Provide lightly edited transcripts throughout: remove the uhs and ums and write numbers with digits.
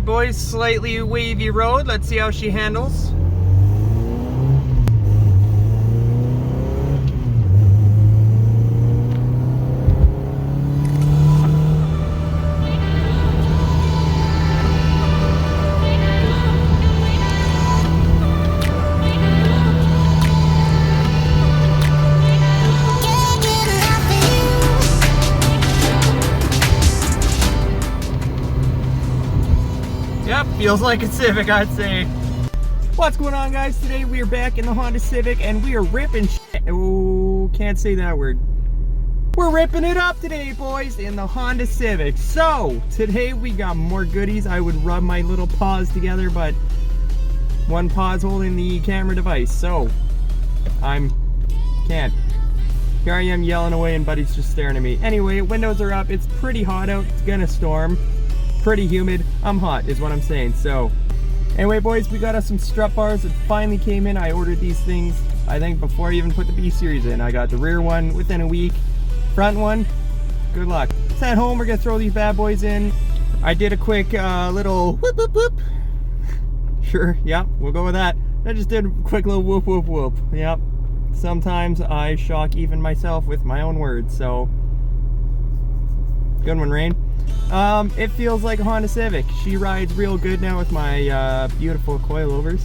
Alright boys, slightly wavy road. Let's see how she handles. Yep, feels like a Civic, I'd say. What's going on, guys? Today we are back in the Honda Civic and we are ripping shit. Oh, can't say that word. We're ripping it up today, boys, in the Honda Civic. So, today we got more goodies. I would rub my little paws together, but one paw's holding the camera device, so can't. Here I am yelling away and Buddy's just staring at me. Anyway, windows are up. It's pretty hot out. It's gonna storm. Pretty humid. I'm hot is what I'm saying. So anyway, boys, we got us some strut bars that finally came in. I ordered these things, I think, before I even put the B series in. I got the rear one within a week. Front one, good luck. It's at home. We're gonna throw these bad boys in. I did a quick little whoop whoop whoop. Sure, yep, we'll go with that. I just did a quick little whoop whoop whoop. Yep. Sometimes I shock even myself with my own words. So good one, Rain. It feels like a Honda Civic. She rides real good now with my beautiful coilovers.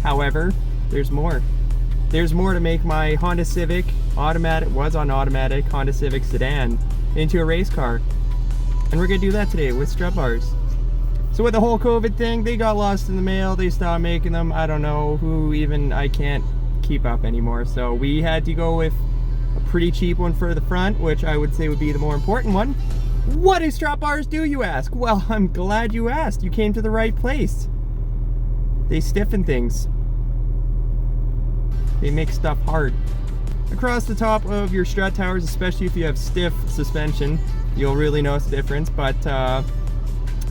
However, there's more. There's more to make my Honda Civic automatic Honda Civic sedan into a race car. And we're gonna do that today with strut bars. So with the whole COVID thing, they got lost in the mail. They stopped making them. I don't know who even, I can't keep up anymore. So we had to go with a pretty cheap one for the front, which I would say would be the more important one. What do strut bars do, you ask? Well, I'm glad you asked. You came to the right place. They stiffen things. They make stuff hard. Across the top of your strut towers, especially if you have stiff suspension, you'll really notice the difference, but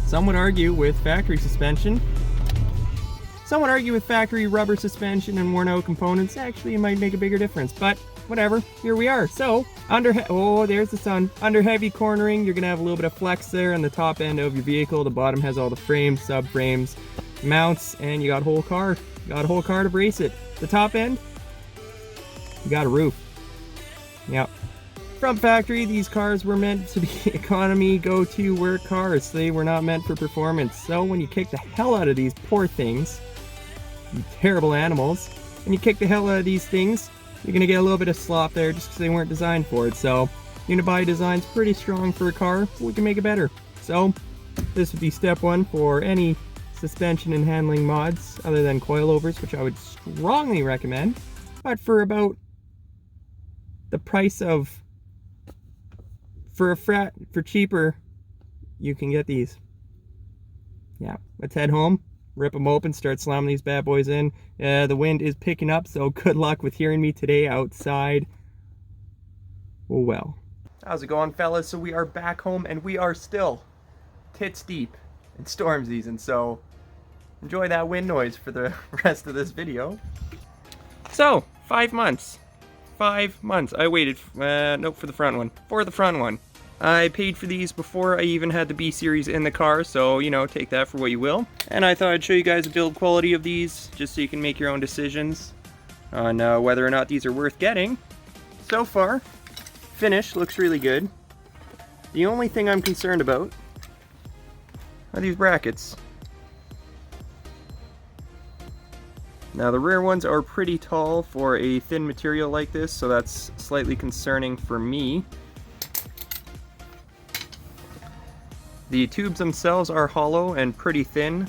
some would argue with factory suspension. Some would argue with factory rubber suspension and worn out components, actually it might make a bigger difference, but whatever, here we are. So, oh, there's the sun. Under heavy cornering, you're gonna have a little bit of flex there on the top end of your vehicle. The bottom has all the frames, subframes, mounts, and you got a whole car. You got a whole car to brace it. The top end, you got a roof. Yep. From factory, these cars were meant to be economy, go-to work cars. They were not meant for performance. So when you kick the hell out of these poor things, you terrible animals, and you kick the hell out of these things, you're gonna get a little bit of slop there just because they weren't designed for it. So Unibody design's pretty strong for a car, but we can make it better. So this would be step one for any suspension and handling mods other than coilovers, which I would strongly recommend. But for about the price of, for cheaper, you can get these. Yeah, let's head home. Rip them open, start slamming these bad boys in. The wind is picking up, so good luck with hearing me today outside. Oh well. How's it going, fellas? So we are back home and we are still tits deep in storm season, so enjoy that wind noise for the rest of this video. So, 5 months. 5 months. I waited, nope, for the front one. For the front one. I paid for these before I even had the B series in the car, so, you know, take that for what you will. And I thought I'd show you guys the build quality of these, just so you can make your own decisions on whether or not these are worth getting. So far, finish looks really good. The only thing I'm concerned about are these brackets. Now the rear ones are pretty tall for a thin material like this, so that's slightly concerning for me. The tubes themselves are hollow and pretty thin.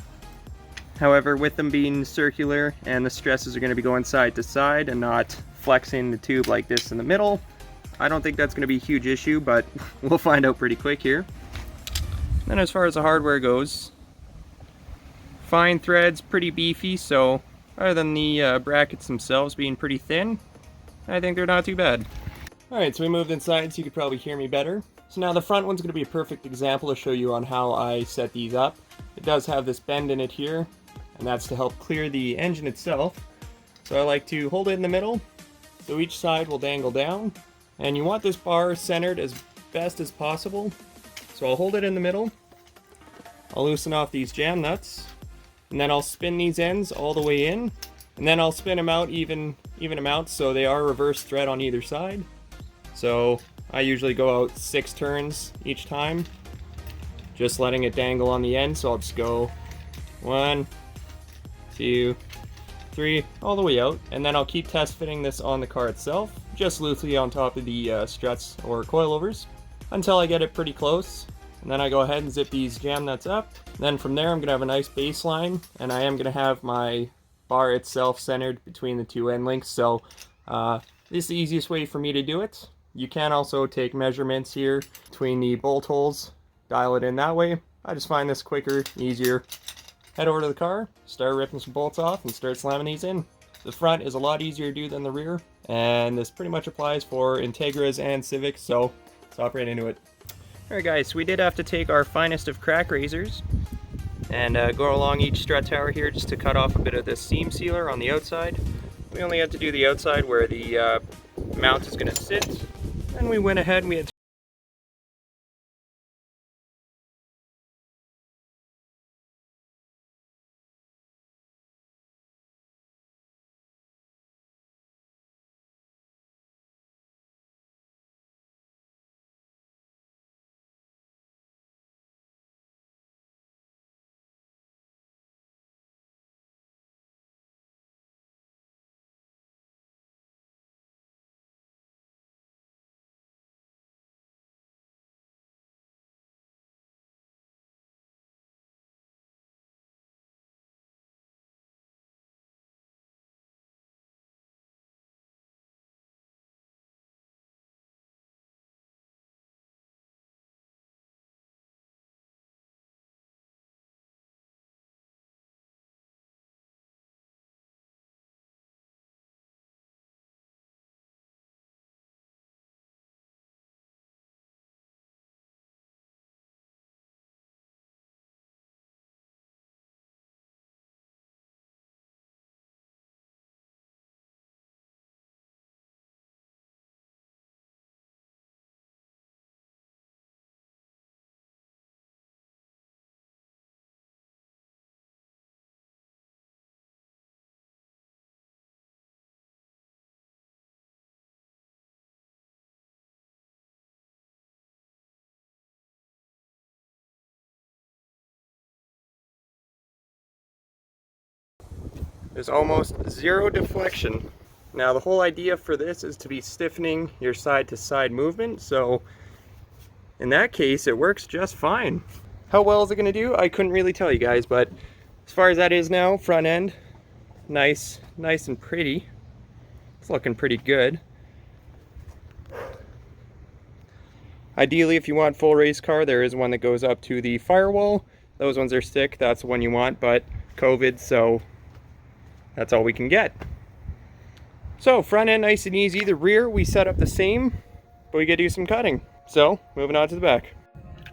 However, with them being circular and the stresses are going to be going side to side and not flexing the tube like this in the middle, I don't think that's going to be a huge issue, but we'll find out pretty quick here. Then as far as the hardware goes, fine threads, pretty beefy, so other than the brackets themselves being pretty thin, I think they're not too bad. Alright, so we moved inside so you could probably hear me better. So now the front one's going to be a perfect example to show you on how I set these up. It does have this bend in it here, and that's to help clear the engine itself. So I like to hold it in the middle, so each side will dangle down. And you want this bar centered as best as possible. So I'll hold it in the middle, I'll loosen off these jam nuts, and then I'll spin these ends all the way in, and then I'll spin them out even amounts so they are reverse thread on either side. So I usually go out 6 turns each time, just letting it dangle on the end. So I'll just go 1, 2, 3, all the way out, and then I'll keep test fitting this on the car itself, just loosely on top of the struts or coilovers, until I get it pretty close. And then I go ahead and zip these jam nuts up. Then from there I'm going to have a nice baseline, and I am going to have my bar itself centered between the 2 end links. So this is the easiest way for me to do it. You can also take measurements here between the bolt holes, dial it in that way. I just find this quicker, easier. Head over to the car, start ripping some bolts off, and start slamming these in. The front is a lot easier to do than the rear, and this pretty much applies for Integras and Civics, so let's hop right into it. Alright guys, so we did have to take our finest of crack razors and go along each strut tower here just to cut off a bit of the seam sealer on the outside. We only had to do the outside where the mount is going to sit, and we went ahead and we had there's almost zero deflection. Now the whole idea for this is to be stiffening your side to side movement, so in that case it works just fine. How well is it going to do? I couldn't really tell you guys, but as far as that is now, front end, nice and pretty. It's looking pretty good. Ideally, if you want full race car, there is one that goes up to the firewall. Those ones are stick, that's the one you want, but COVID, so that's all we can get. So front end nice and easy. The rear we set up the same, but we gotta do some cutting. So moving on to the back.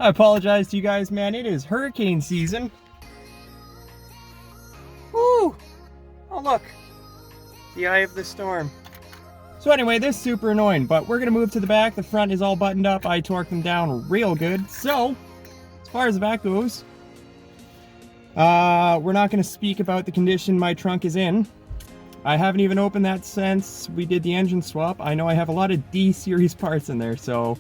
I apologize to you guys, man. It is hurricane season. Woo! Oh look, the eye of the storm. So anyway, this is super annoying, but we're gonna move to the back. The front is all buttoned up. I torqued them down real good. So as far as the back goes, we're not going to speak about the condition my trunk is in. I haven't even opened that since we did the engine swap. I know I have a lot of D-series parts in there, so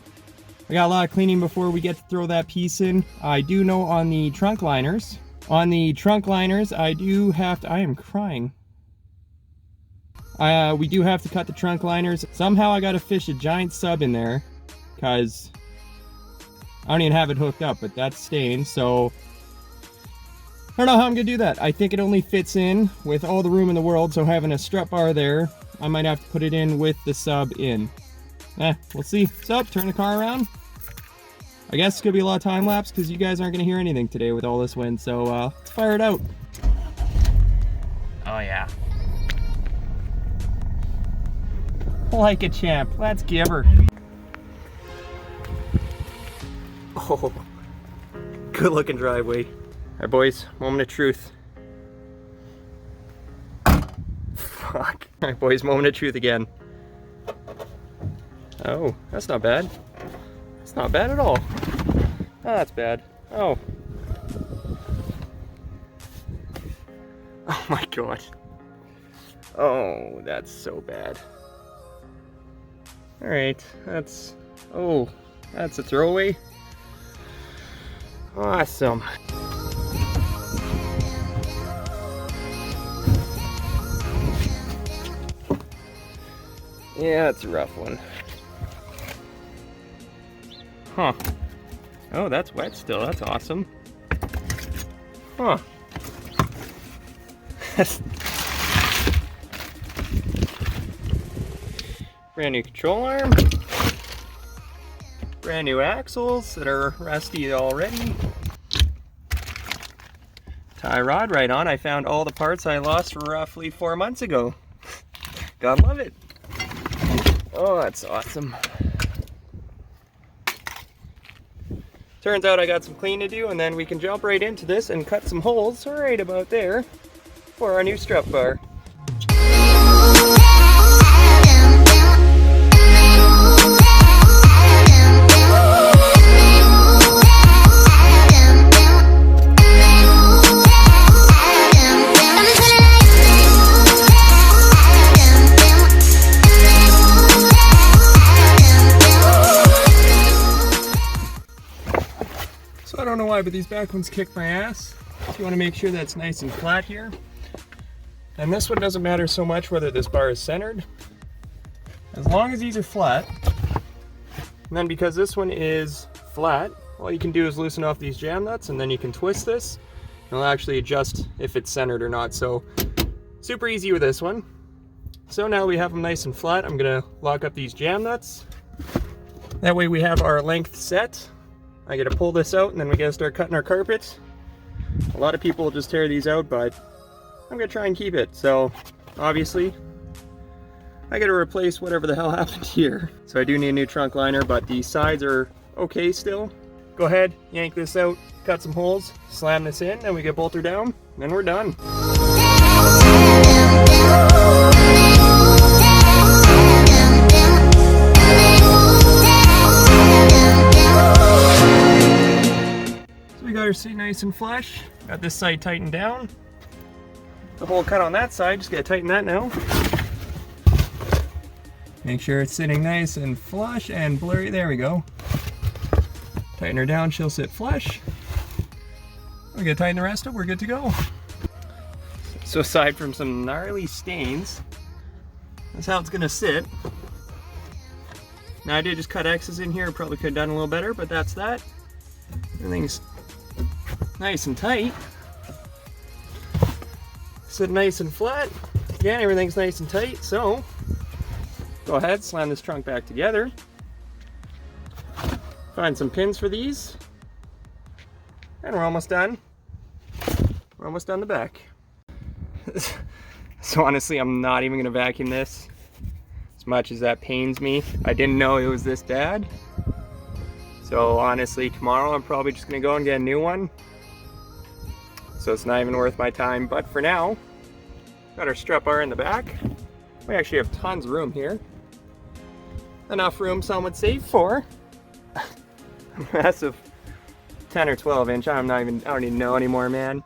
I got a lot of cleaning before we get to throw that piece in. I do know on the trunk liners, I do have to, I am crying. We do have to cut the trunk liners. Somehow I got to fish a giant sub in there, because I don't even have it hooked up, but that's staying, so I don't know how I'm gonna do that. I think it only fits in with all the room in the world, so having a strut bar there, I might have to put it in with the sub in. We'll see. So, turn the car around. I guess it's gonna be a lot of time lapse because you guys aren't gonna hear anything today with all this wind, so let's fire it out. Oh yeah. Like a champ. Let's give her. Oh, good looking driveway. Alright boys, moment of truth. Fuck. Alright boys, moment of truth again. Oh, that's not bad. That's not bad at all. Oh, that's bad. Oh. Oh my god. Oh, that's so bad. Alright, that's a throwaway. Awesome. Yeah, it's a rough one. Huh. Oh, that's wet still. That's awesome. Huh. Brand new control arm. Brand new axles that are rusty already. Tie rod right on. I found all the parts I lost roughly 4 months ago. God love it. Oh, that's awesome. Turns out I got some clean to do, and then we can jump right into this and cut some holes right about there for our new strut bar. So I don't know why, but these back ones kick my ass. So you want to make sure that's nice and flat here. And this one doesn't matter so much whether this bar is centered, as long as these are flat. And then because this one is flat, all you can do is loosen off these jam nuts, and then you can twist this. And it'll actually adjust if it's centered or not. So super easy with this one. So now we have them nice and flat. I'm gonna lock up these jam nuts. That way we have our length set. I gotta pull this out, and then we gotta start cutting our carpet. A lot of people will just tear these out, but I'm gonna try and keep it. So obviously I gotta replace whatever the hell happened here. So I do need a new trunk liner, but the sides are okay still. Go ahead, yank this out, cut some holes, slam this in, and we get bolter down, and then we're done. So we got our seat nice and flush. Got this side tightened down. The hole cut on that side, just gotta tighten that now. Make sure it's sitting nice and flush and blurry. There we go. Tighten her down, she'll sit flush. We're gonna tighten the rest up, we're good to go. So aside from some gnarly stains, that's how it's gonna sit. Now I did just cut X's in here, probably could have done a little better, but that's that. Everything's nice and tight. Sit nice and flat. Again, everything's nice and tight, so go ahead, slam this trunk back together. Find some pins for these. And we're almost done. We're almost done the back. So honestly, I'm not even gonna vacuum this, as much as that pains me. I didn't know it was this bad. So honestly, tomorrow I'm probably just gonna go and get a new one. So it's not even worth my time, but for now, got our strut bar in the back. We actually have tons of room here. Enough room, some would say, for a massive 10 or 12 inch. I don't even know anymore, man.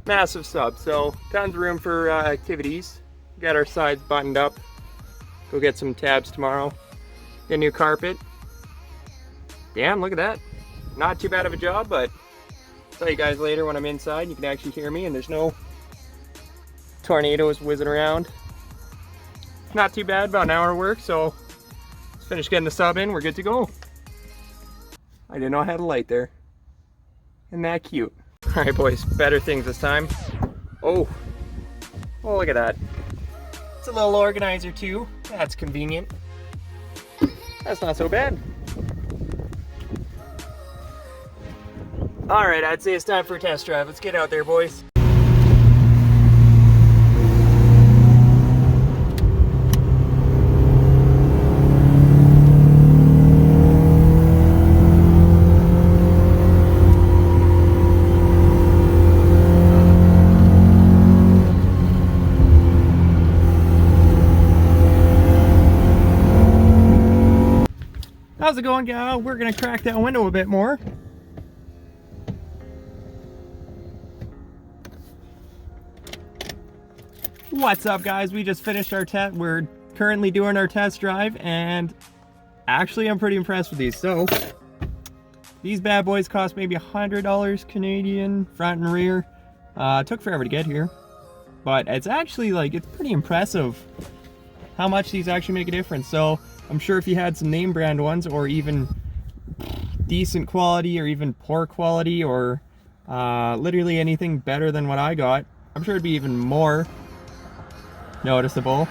Massive sub, so tons of room for activities. Got our sides buttoned up. Go get some tabs tomorrow. Get a new carpet. Damn, look at that. Not too bad of a job, but I'll tell you guys later when I'm inside. You can actually hear me, and there's no tornadoes whizzing around. Not too bad, about an hour of work, so let's finish getting the sub in. We're good to go. I didn't know I had a light there. Isn't that cute? All right, boys, better things this time. Oh, look at that. It's a little organizer too. That's convenient. That's not so bad. All right, I'd say it's time for a test drive. Let's get out there, boys. How's it going, gal? We're gonna crack that window a bit more. What's up, guys? We just finished our test. We're currently doing our test drive, and actually I'm pretty impressed with these. So these bad boys cost maybe $100 Canadian, front and rear. It took forever to get here, but it's actually like, it's pretty impressive how much these actually make a difference. So I'm sure if you had some name brand ones, or even decent quality, or even poor quality, or literally anything better than what I got, I'm sure it'd be even more noticeable.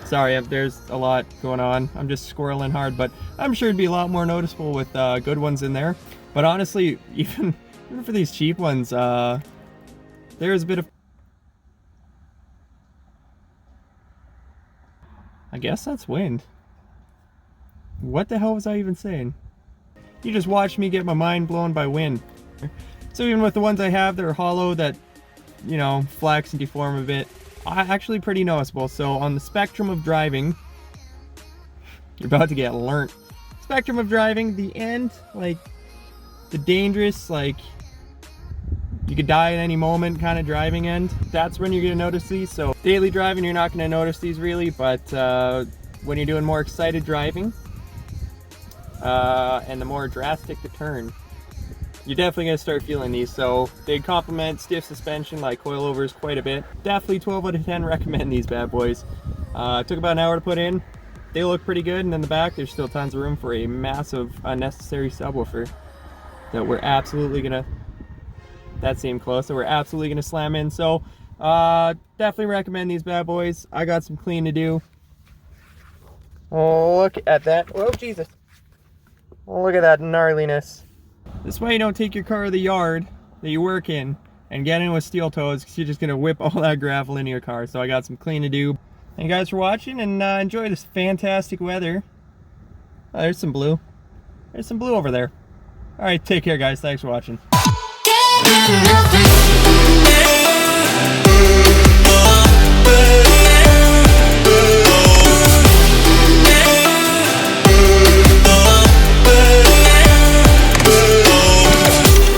Sorry if there's a lot going on, I'm just squirreling hard, but I'm sure it'd be a lot more noticeable with good ones in there. But honestly, even for these cheap ones, there's a bit of, I guess that's wind. What the hell was I even saying? You just watched me get my mind blown by wind. So even with the ones I have that are hollow, that, you know, flex and deform a bit, actually pretty noticeable. So on the spectrum of driving, you're about to get learnt. Spectrum of driving, the end, like the dangerous, like you could die at any moment kind of driving end, that's when you're gonna notice these. So daily driving, you're not gonna notice these really, but when you're doing more excited driving, and the more drastic the turn, you're definitely gonna start feeling these. So they complement stiff suspension like coilovers quite a bit. Definitely 12 out of 10 recommend these bad boys. Took about an hour to put in. They look pretty good, and in the back there's still tons of room for a massive unnecessary subwoofer that we're absolutely gonna, that seemed close, so we're absolutely gonna slam in. So definitely recommend these bad boys. I got some clean to do. Oh, look at that. Oh Jesus, oh, look at that gnarliness. This way you don't take your car to the yard that you work in and get in with steel toes, because you're just gonna whip all that gravel into your car. So I got some clean to do. Thank you guys for watching, and enjoy this fantastic weather. Oh, there's some blue. There's some blue over there. All right, take care, guys. Thanks for watching.